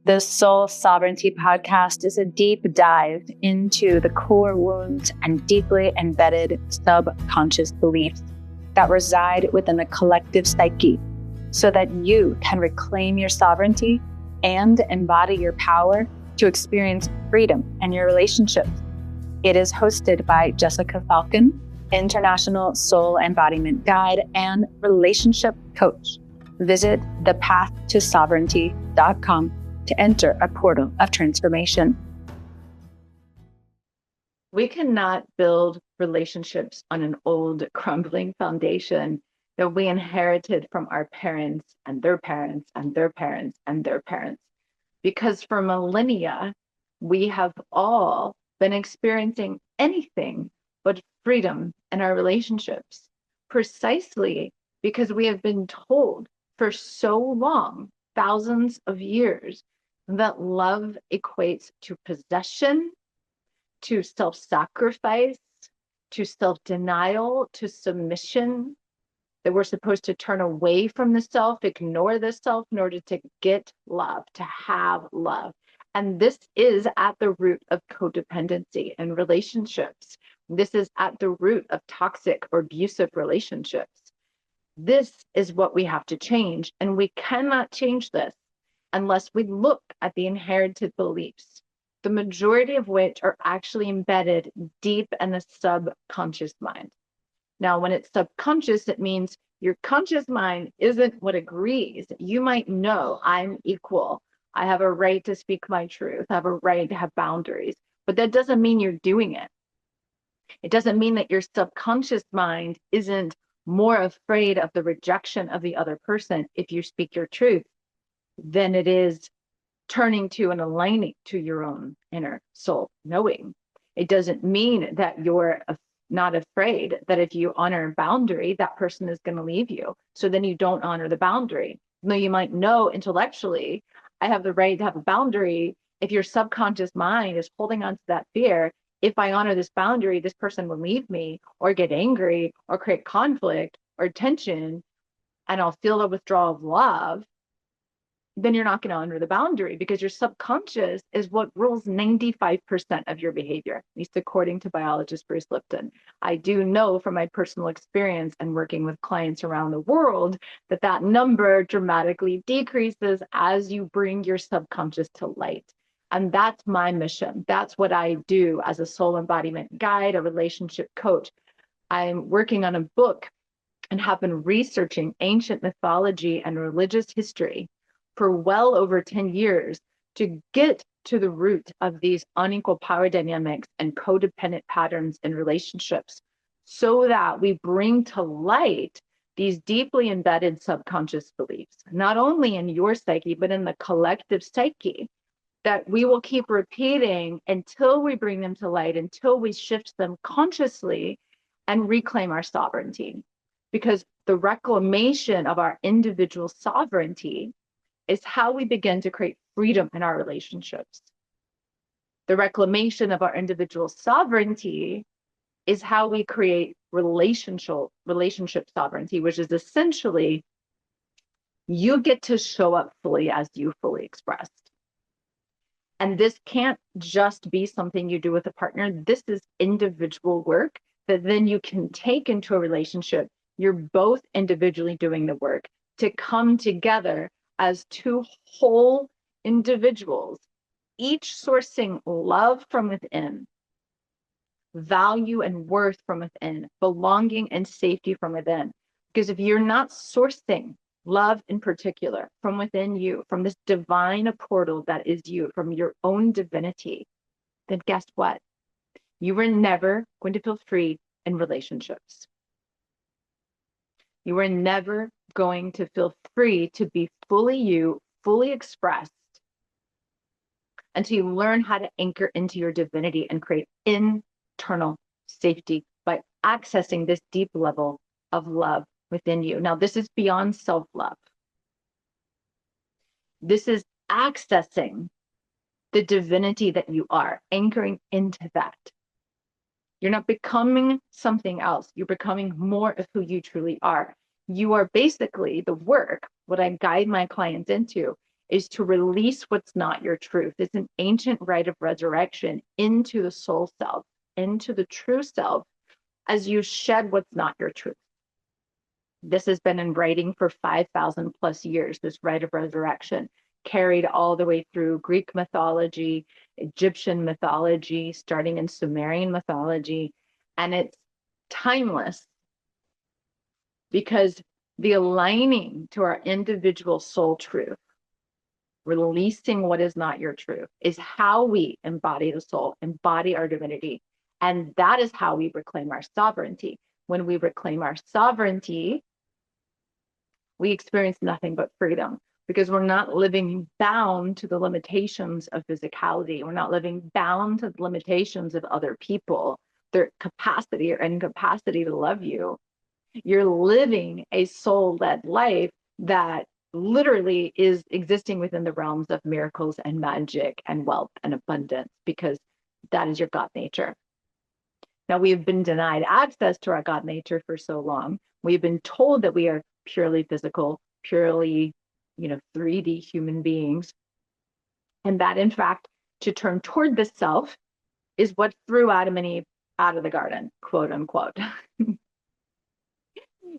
The Soul Sovereignty podcast is a deep dive into the core wounds and deeply embedded subconscious beliefs that reside within the collective psyche so that you can reclaim your sovereignty and embody your power to experience freedom in your relationships. It is hosted by Jessica Falcon, International Soul Embodiment Guide and Relationship Coach. Visit thepathtosovereignty.com to enter a portal of transformation. We cannot build relationships on an old, crumbling foundation that we inherited from our parents and their parents and their parents and their parents. Because for millennia, we have all been experiencing anything but freedom in our relationships, precisely because we have been told for so long, thousands of years, that love equates to possession, to self-sacrifice, to self-denial, to submission, that we're supposed to turn away from the self, ignore the self in order to get love, to have love. And this is at the root of codependency in relationships. This is at the root of toxic or abusive relationships. This is what we have to change. And we cannot change this unless we look at the inherited beliefs, the majority of which are actually embedded deep in the subconscious mind. Now, when it's subconscious, it means your conscious mind isn't what agrees. You might know I'm equal. I have a right to speak my truth. I have a right to have boundaries, but that doesn't mean you're doing it. It doesn't mean that your subconscious mind isn't more afraid of the rejection of the other person if you speak your truth than it is turning to and aligning to your own inner soul knowing. It doesn't mean that you're not afraid that if you honor a boundary, that person is going to leave you. So then you don't honor the boundary. Though you might know intellectually, I have the right to have a boundary. If your subconscious mind is holding on to that fear, if I honor this boundary, this person will leave me or get angry or create conflict or tension, and I'll feel a withdrawal of love, then you're not going to honor the boundary because your subconscious is what rules 95% of your behavior, at least according to biologist Bruce Lipton. I do know from my personal experience and working with clients around the world that that number dramatically decreases as you bring your subconscious to light. And that's my mission. That's what I do as a soul embodiment guide, a relationship coach. I'm working on a book and have been researching ancient mythology and religious history for well over 10 years to get to the root of these unequal power dynamics and codependent patterns in relationships so that we bring to light these deeply embedded subconscious beliefs, not only in your psyche, but in the collective psyche, that we will keep repeating until we bring them to light, until we shift them consciously and reclaim our sovereignty. Because the reclamation of our individual sovereignty is how we begin to create freedom in our relationships. The reclamation of our individual sovereignty is how we create relationship sovereignty, which is essentially you get to show up fully as you fully expressed. And this can't just be something you do with a partner. This is individual work that then you can take into a relationship. You're both individually doing the work to come together as two whole individuals, each sourcing love from within, value and worth from within, belonging and safety from within. Because if you're not sourcing love in particular from within you, from this divine portal that is you, from your own divinity, then guess what? You were never going to feel free in relationships. You are never going to feel free to be fully you, fully expressed, until you learn how to anchor into your divinity and create internal safety by accessing this deep level of love within you. Now, this is beyond self-love. This is accessing the divinity that you are, anchoring into that. You're not becoming something else. You're becoming more of who you truly are. You are basically the work, what I guide my clients into, is to release what's not your truth. It's an ancient rite of resurrection into the soul self, into the true self, as you shed what's not your truth. This has been in writing for 5,000 plus years, this rite of resurrection, carried all the way through Greek mythology, Egyptian mythology, starting in Sumerian mythology. And it's timeless because the aligning to our individual soul truth, releasing what is not your truth, is how we embody the soul, embody our divinity. And that is how we reclaim our sovereignty. When we reclaim our sovereignty, we experience nothing but freedom because we're not living bound to the limitations of physicality. We're not living bound to the limitations of other people, their capacity or incapacity to love you. You're living a soul-led life that literally is existing within the realms of miracles and magic and wealth and abundance, because that is your God nature. Now, we have been denied access to our God nature for so long. We've been told that we are purely physical, purely, 3D human beings. And that, in fact, to turn toward the self is what threw Adam and Eve out of the garden, quote unquote.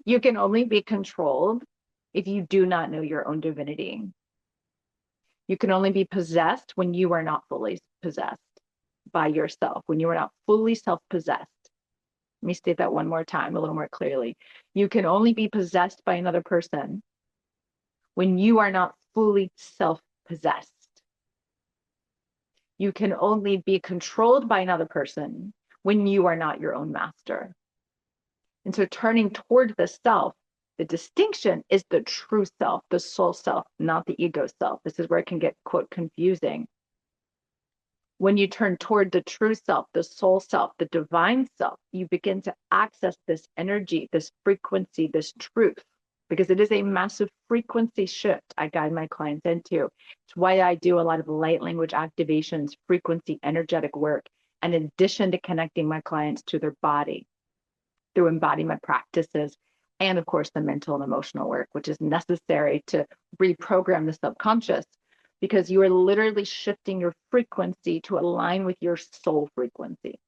You can only be controlled if you do not know your own divinity. You can only be possessed when you are not fully possessed by yourself, when you are not fully self-possessed. Let me state that one more time, a little more clearly. You can only be possessed by another person when you are not fully self-possessed. You can only be controlled by another person when you are not your own master. And so turning toward the self, the distinction is the true self, the soul self, not the ego self. This is where it can get, quote, confusing. When you turn toward the true self, the soul self, the divine self, you begin to access this energy, this frequency, this truth, because it is a massive frequency shift I guide my clients into. It's why I do a lot of light language activations, frequency, energetic work, in addition to connecting my clients to their body through embodiment practices, and of course, the mental and emotional work, which is necessary to reprogram the subconscious, because you are literally shifting your frequency to align with your soul frequency.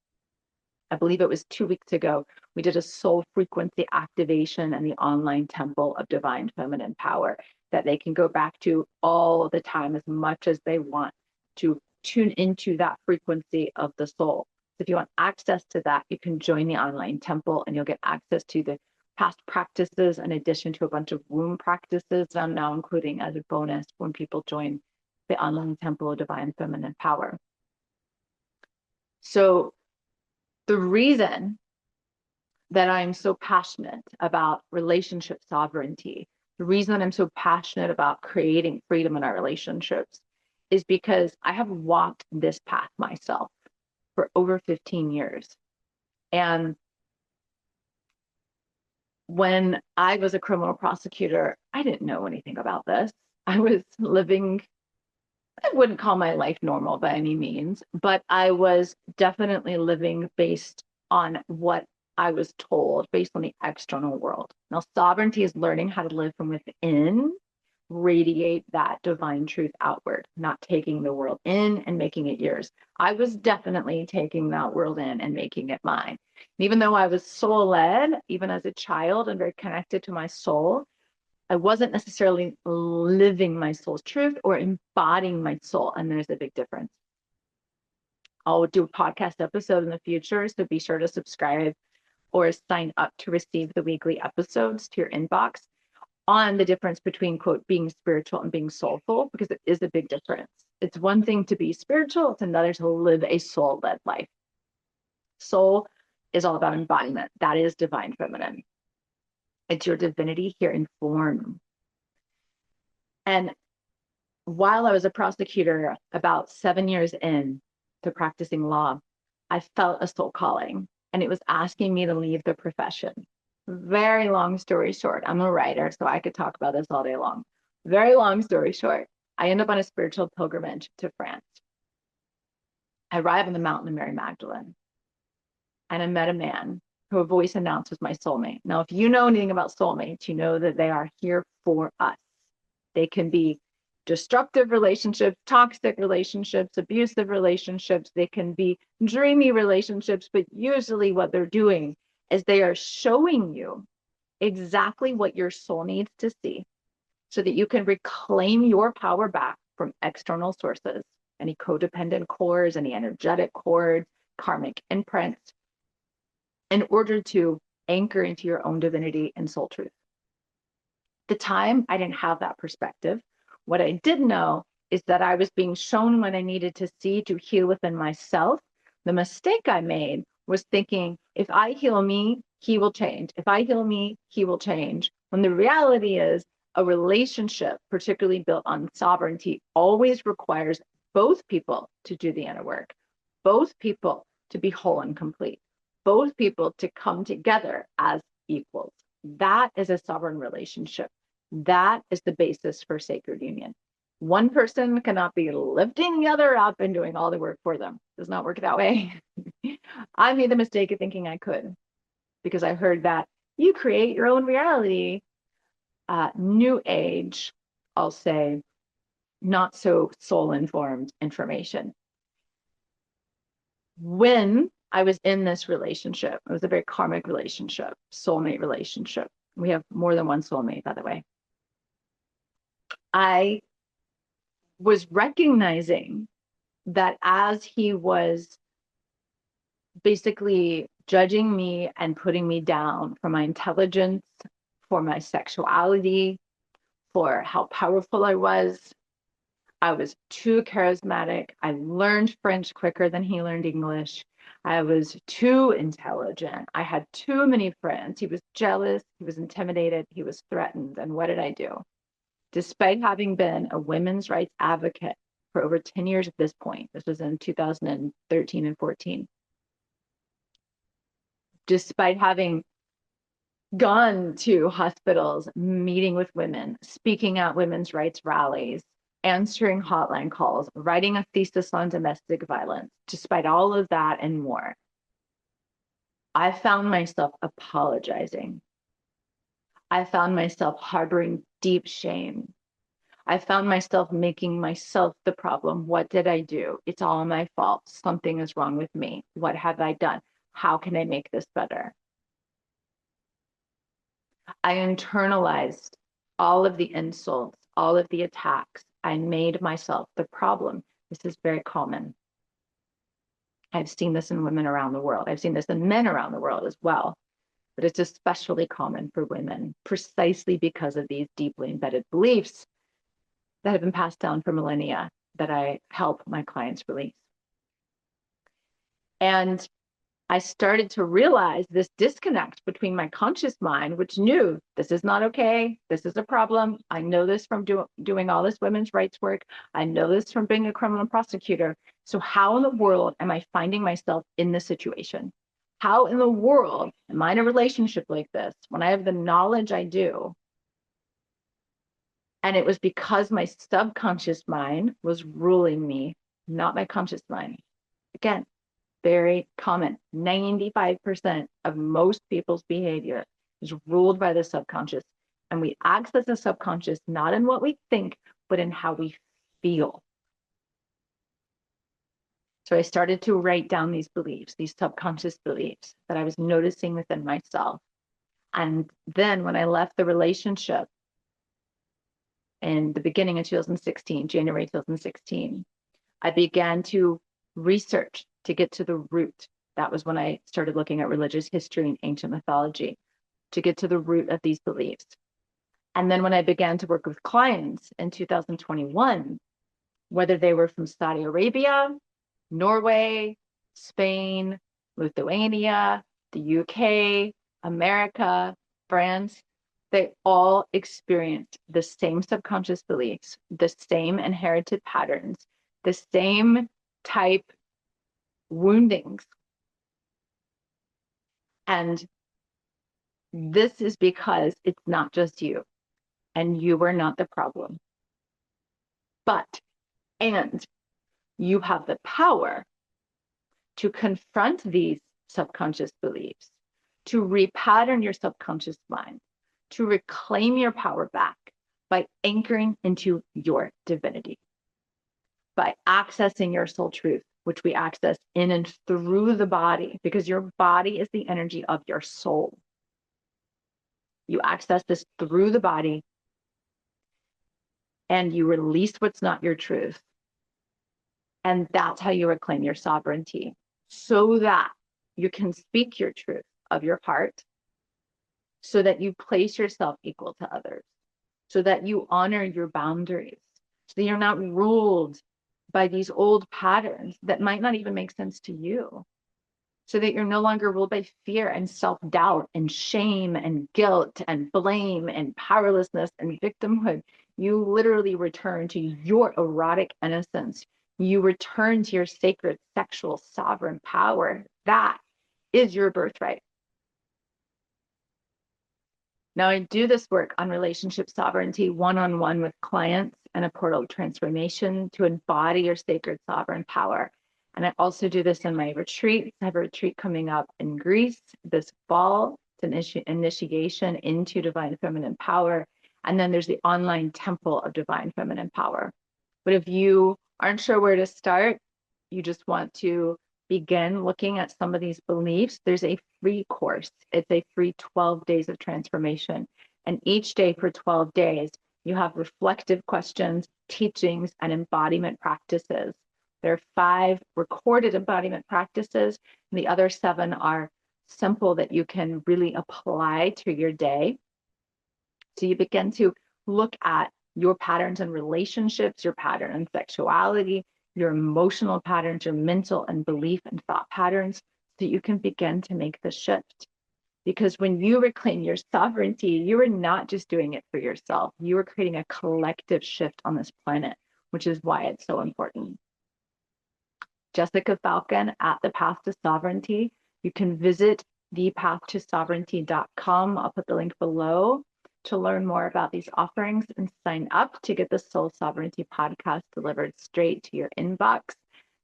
I believe it was 2 weeks ago, we did a soul frequency activation in the online temple of divine feminine power that they can go back to all the time as much as they want to tune into that frequency of the soul. So if you want access to that, you can join the online temple and you'll get access to the past practices in addition to a bunch of womb practices that I'm now including as a bonus when people join the online temple of divine feminine power. So the reason that I'm so passionate about relationship sovereignty, the reason that I'm so passionate about creating freedom in our relationships is because I have walked this path myself for over 15 years. And when I was a criminal prosecutor, I didn't know anything about this. I was living, I wouldn't call my life normal by any means, but I was definitely living based on what I was told, based on the external world. Now, sovereignty is learning how to live from within, radiate that divine truth outward, not taking the world in and making it yours. I was definitely taking that world in and making it mine. And even though I was soul-led, even as a child and very connected to my soul, I wasn't necessarily living my soul's truth or embodying my soul. And there's a big difference. I'll do a podcast episode in the future, so be sure to subscribe or sign up to receive the weekly episodes to your inbox on the difference between, quote, being spiritual and being soulful, because it is a big difference. It's one thing to be spiritual, it's another to live a soul-led life. Soul is all about embodiment. That is divine feminine. It's your divinity here in form. And while I was a prosecutor, about 7 years in to practicing law, I felt a soul calling, and it was asking me to leave the profession. Very long story short, I'm a writer, so I could talk about this all day long. Very long story short, I end up on a spiritual pilgrimage to France. I arrive on the mountain of Mary Magdalene, and I met a man who a voice announced was my soulmate. Now, if you know anything about soulmates, you know that they are here for us. They can be destructive relationships, toxic relationships, abusive relationships. They can be dreamy relationships, but usually what they're doing is they are showing you exactly what your soul needs to see so that you can reclaim your power back from external sources, any codependent cores, any energetic cords, karmic imprints, in order to anchor into your own divinity and soul truth. At the time, I didn't have that perspective. What I did know is that I was being shown what I needed to see to heal within myself. The mistake I made was thinking, if I heal me, he will change. If I heal me, he will change. When the reality is, a relationship, particularly built on sovereignty, always requires both people to do the inner work, both people to be whole and complete, both people to come together as equals. That is a sovereign relationship. That is the basis for sacred union. One person cannot be lifting the other up and doing all the work for them. It does not work that way. I made the mistake of thinking I could because I heard that you create your own reality. New age, I'll say, not so soul-informed information. When I was in this relationship, it was a very karmic relationship, soulmate relationship. We have more than one soulmate, by the way. I was recognizing that as he was basically judging me and putting me down for my intelligence, for my sexuality, for how powerful I was too charismatic. I learned French quicker than he learned English. I was too intelligent. I had too many friends. He was jealous. He was intimidated. He was threatened. And what did I do? Despite having been a women's rights advocate for over 10 years at this point, this was in 2013 and 14, despite having gone to hospitals, meeting with women, speaking at women's rights rallies, answering hotline calls, writing a thesis on domestic violence, despite all of that and more, I found myself apologizing. I found myself harboring deep shame. I found myself making myself the problem. What did I do? It's all my fault. Something is wrong with me. What have I done? How can I make this better? I internalized all of the insults, all of the attacks. I made myself the problem. This is very common. I've seen this in women around the world. I've seen this in men around the world as well, but it's especially common for women precisely because of these deeply embedded beliefs that have been passed down for millennia that I help my clients release. And I started to realize this disconnect between my conscious mind, which knew this is not okay, this is a problem. I know this from doing all this women's rights work. I know this from being a criminal prosecutor. So how in the world am I finding myself in this situation? How in the world am I in a relationship like this when I have the knowledge I do? And it was because my subconscious mind was ruling me, not my conscious mind. Again, very common. 95% of most people's behavior is ruled by the subconscious. And we access the subconscious not in what we think, but in how we feel. So I started to write down these beliefs, these subconscious beliefs that I was noticing within myself. And then when I left the relationship in the beginning of 2016, January 2016, I began to research to get to the root. That was when I started looking at religious history and ancient mythology to get to the root of these beliefs. And then when I began to work with clients in 2021, whether they were from Saudi Arabia, Norway, Spain, Lithuania, the UK, America, France, they all experienced the same subconscious beliefs, the same inherited patterns, the same type woundings. And this is because it's not just you, and you are not the problem. And you have the power to confront these subconscious beliefs, to repattern your subconscious mind, to reclaim your power back by anchoring into your divinity, by accessing your soul truth, which we access in and through the body, because your body is the energy of your soul. You access this through the body and you release what's not your truth. And that's how you reclaim your sovereignty, so that you can speak your truth of your heart, so that you place yourself equal to others, so that you honor your boundaries, so that you're not ruled by these old patterns that might not even make sense to you, so that you're no longer ruled by fear and self-doubt and shame and guilt and blame and powerlessness and victimhood. You literally return to your erotic innocence. You return to your sacred sexual sovereign power. That is your birthright. Now, I do this work on relationship sovereignty one-on-one with clients and a portal transformation to embody your sacred sovereign power. And I also do this in my retreats. I have a retreat coming up in Greece this fall. It's an initiation into divine feminine power. And then there's the online temple of divine feminine power. But if you aren't sure where to start, you just want to begin looking at some of these beliefs, there's a free course. It's a free 12 days of transformation. And each day for 12 days, you have reflective questions, teachings, and embodiment practices. There are 5 recorded embodiment practices, and the other 7 are simple that you can really apply to your day. So you begin to look at your patterns and relationships, your pattern and sexuality, your emotional patterns, your mental and belief and thought patterns, so you can begin to make the shift. Because when you reclaim your sovereignty, you are not just doing it for yourself. You are creating a collective shift on this planet, which is why it's so important. Jessica Falcon at The Path to Sovereignty. You can visit thepathttosovereignty.com. I'll put the link below to learn more about these offerings and sign up to get the Soul Sovereignty podcast delivered straight to your inbox.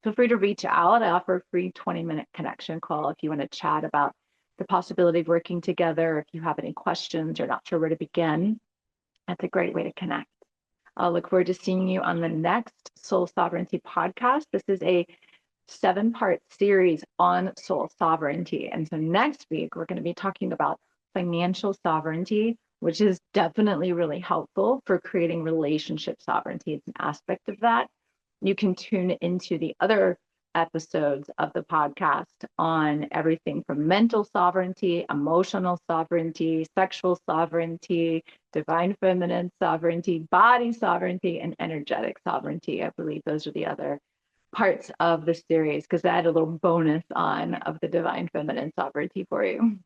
Feel free to reach out. I offer a free 20-minute connection call if you want to chat about the possibility of working together. If you have any questions, you're not sure where to begin, that's a great way to connect. I'll look forward to seeing you on the next Soul Sovereignty podcast. This is a 7-part series on soul sovereignty. And so next week, we're going to be talking about financial sovereignty, which is definitely really helpful for creating relationship sovereignty. It's an aspect of that. You can tune into the other episodes of the podcast on everything from mental sovereignty, emotional sovereignty, sexual sovereignty, divine feminine sovereignty, body sovereignty, and energetic sovereignty. I believe those are the other parts of the series, because I had a little bonus on of the divine feminine sovereignty for you.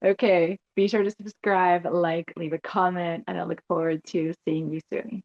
Okay, be sure to subscribe, like, leave a comment, and I look forward to seeing you soon.